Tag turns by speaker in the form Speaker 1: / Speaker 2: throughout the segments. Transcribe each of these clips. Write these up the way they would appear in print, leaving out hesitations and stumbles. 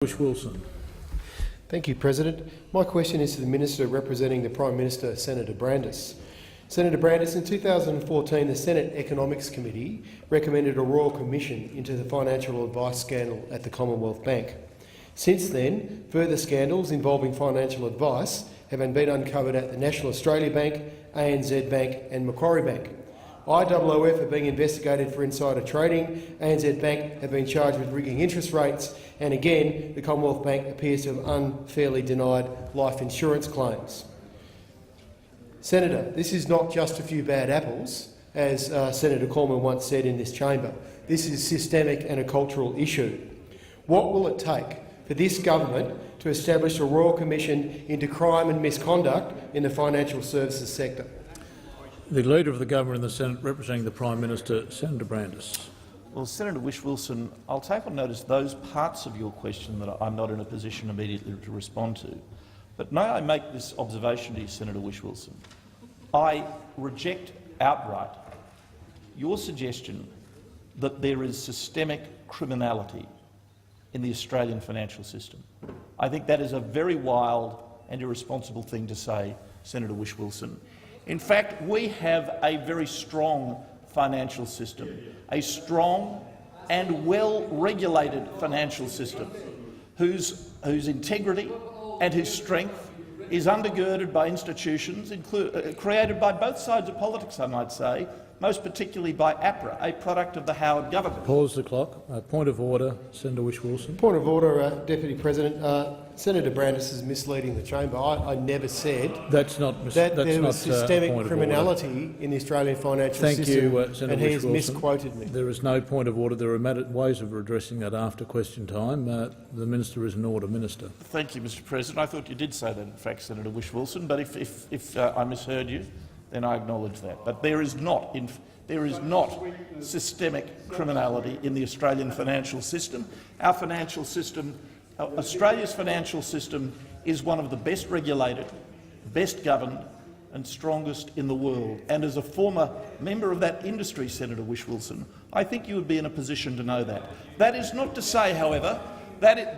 Speaker 1: Wilson.
Speaker 2: Thank you, President. My question is to the Minister representing the Prime Minister, Senator Brandis. Senator Brandis, in 2014 the Senate Economics Committee recommended a royal commission into the financial advice scandal at the Commonwealth Bank. Since then, further scandals involving financial advice have been uncovered at the National Australia Bank, ANZ Bank and Macquarie Bank. IOOF are being investigated for insider trading, ANZ Bank have been charged with rigging interest rates, and again the Commonwealth Bank appears to have unfairly denied life insurance claims. Senator, this is not just a few bad apples, as Senator Cormann once said in this chamber. This is systemic and a cultural issue. What will it take for this government to establish a royal commission into crime and misconduct in the financial services sector?
Speaker 1: The Leader of the Government in the Senate representing the Prime Minister, Senator Brandis.
Speaker 3: Well, Senator Whish-Wilson, I'll take on notice those parts of your question that I'm not in a position immediately to respond to. But may I make this observation to you, Senator Whish-Wilson? I reject outright your suggestion that there is systemic criminality in the Australian financial system. I think that is a very wild and irresponsible thing to say, Senator Whish-Wilson. In fact, we have a very strong financial system, a strong and well-regulated financial system whose integrity and whose strength is undergirded by institutions created by both sides of politics, I might say, most particularly by APRA, a product of the Howard government.
Speaker 1: Pause the clock. Point of order, Senator Whish-Wilson.
Speaker 2: Point of order, Deputy President. Senator Brandis is misleading the chamber. I never said
Speaker 1: that
Speaker 2: there was systemic criminality in the Australian financial system.
Speaker 1: Thank you, Senator
Speaker 2: and he has
Speaker 1: Whish-Wilson.
Speaker 2: misquoted me.
Speaker 1: There is no point of order. There are ways of addressing that after question time. The Minister is in order. Minister.
Speaker 3: Thank you, Mr. President. I thought you did say that, in fact, Senator Whish-Wilson, but if I misheard you, then I acknowledge that. But there is not systemic criminality in the Australian financial system. Our financial system, Australia's financial system, is one of the best regulated, best governed and strongest in the world. And as a former member of that industry, Senator Whish-Wilson, I think you would be in a position to know that. That is not to say, however, that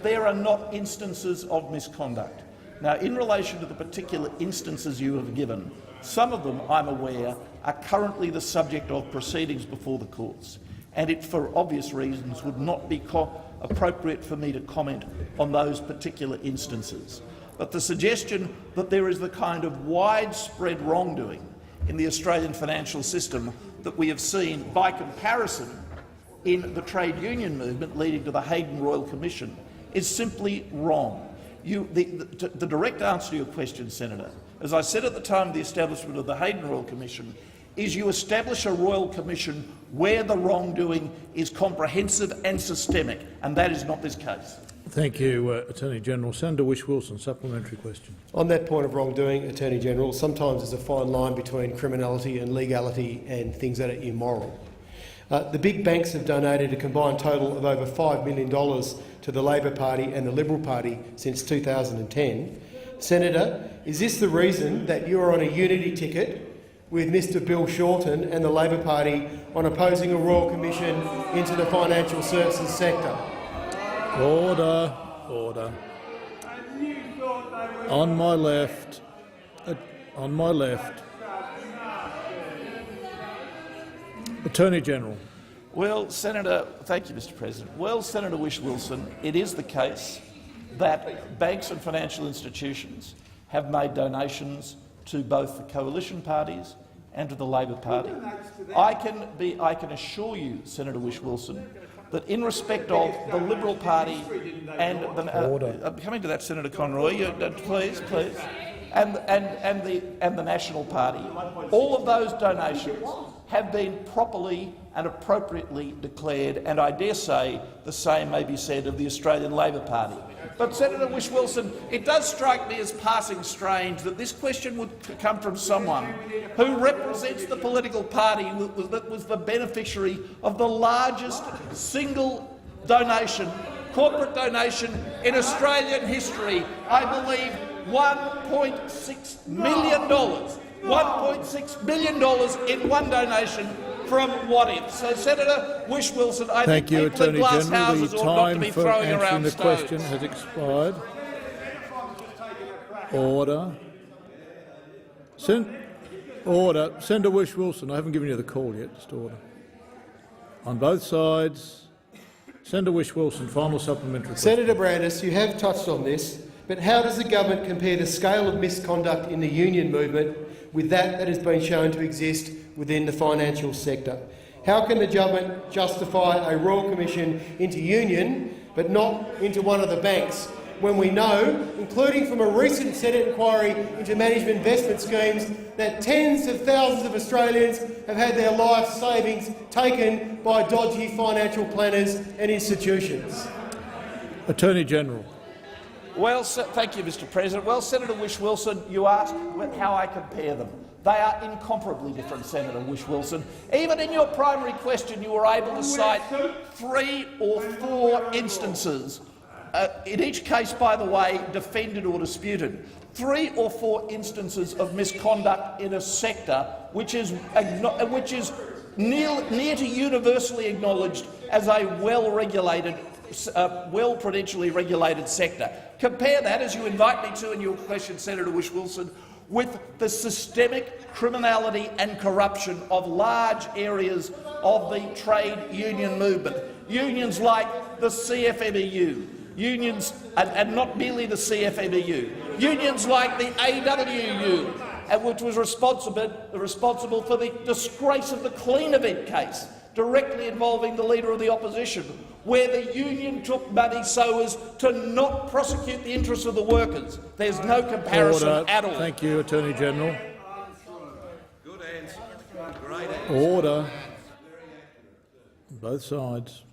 Speaker 3: there are not instances of misconduct. Now, in relation to the particular instances you have given, some of them, I'm aware, are currently the subject of proceedings before the courts, and it, for obvious reasons, would not be appropriate for me to comment on those particular instances. But the suggestion that there is the kind of widespread wrongdoing in the Australian financial system that we have seen, by comparison, in the trade union movement leading to the Hayden Royal Commission is simply wrong. The direct answer to your question, Senator, as I said at the time of the establishment of the Hayden Royal Commission, is you establish a Royal Commission where the wrongdoing is comprehensive and systemic, and that is not this case.
Speaker 1: Thank you, Attorney General. Senator Whish-Wilson, supplementary question.
Speaker 2: On that point of wrongdoing, Attorney General, sometimes there's a fine line between criminality and legality and things that are immoral. The big banks have donated a combined total of over $5 million to the Labor Party and the Liberal Party since 2010. Senator, is this the reason that you are on a unity ticket with Mr Bill Shorten and the Labor Party on opposing a Royal Commission into the financial services sector?
Speaker 1: Order. Order. On my left. Attorney General.
Speaker 3: Well, Senator, thank you, Mr. President. Well, Senator Whish-Wilson, it is the case that banks and financial institutions have made donations to both the coalition parties and to the Labor Party. I can assure you, Senator Whish-Wilson, that in respect of the Liberal Party and I'm coming to that, Senator Conroy, please, and the National Party, all of those donations have been properly and appropriately declared, and I dare say the same may be said of the Australian Labor Party. But, Senator Whish-Wilson, it does strike me as passing strange that this question would come from someone who represents the political party that was the beneficiary of the largest single donation, corporate donation in Australian history. I believe $1.6 million. $1.6 million in one donation from what if. So, Senator Whish-Wilson, I
Speaker 1: Thank you,
Speaker 3: think people in
Speaker 1: Attorney
Speaker 3: glass
Speaker 1: General.
Speaker 3: houses
Speaker 1: The
Speaker 3: ought not to
Speaker 1: time
Speaker 3: be
Speaker 1: for
Speaker 3: throwing
Speaker 1: answering
Speaker 3: around
Speaker 1: the
Speaker 3: stones.
Speaker 1: question has expired. Order. Order. Senator Whish-Wilson, I haven't given you the call yet. Just order. On both sides. Senator Whish-Wilson, final supplementary question.
Speaker 2: Senator Brandis, you have touched on this, but how does the government compare the scale of misconduct in the union movement with that has been shown to exist within the financial sector? How can the government justify a Royal Commission into union but not into one of the banks, when we know, including from a recent Senate inquiry into management investment schemes, that tens of thousands of Australians have had their life savings taken by dodgy financial planners and institutions?
Speaker 1: Attorney General.
Speaker 3: Well, thank you, Mr. President. Well, Senator Whish-Wilson, you asked how I compare them. They are incomparably different, Senator Whish-Wilson. Even in your primary question, you were able to cite 3 or 4 instances, in each case, by the way, defended or disputed, 3 or 4 instances of misconduct in a sector which is near to universally acknowledged as a well-regulated, well-prudentially regulated sector. Compare that, as you invite me to in your question, Senator Whish-Wilson, with the systemic criminality and corruption of large areas of the trade union movement. Unions like the CFMEU, unions, and not merely the CFMEU, unions like the AWU, which was responsible for the disgrace of the Clean Event case, directly involving the Leader of the Opposition, where the union took money so as to not prosecute the interests of the workers. There's no comparison at all.
Speaker 1: Thank you, Attorney General.
Speaker 4: Good answer. Great answer.
Speaker 1: Order. Both sides.